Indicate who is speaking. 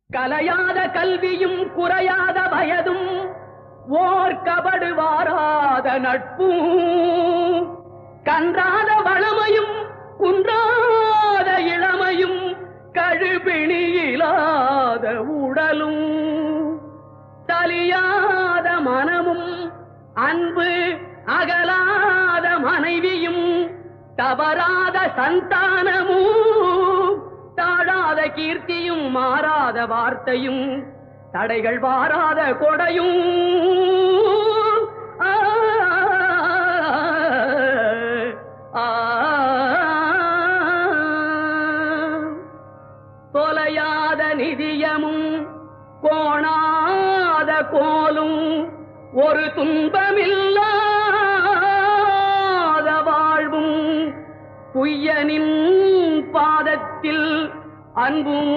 Speaker 1: கலையாத கல்வியும் குறையாத வயதும் ஓர் கபடு வாராத நட்பும் கன்றாத வளமையும் குன்றாத இளமையும் கழுபிணியிலாத உடலும் தலியாத மனமும் அன்பு அகலாத மனைவியும் தவறாத சந்தானமும் தாழாத கீர்த்தியும் மாறாத வார்த்தையும் தடைகள் வாராத கொடையும் தொலையாத நிதியமும் கோணாத கோலும் ஒரு துன்பமில்லாத வாழ்வும் குய்யனின் பாதத்தில் அன்பும்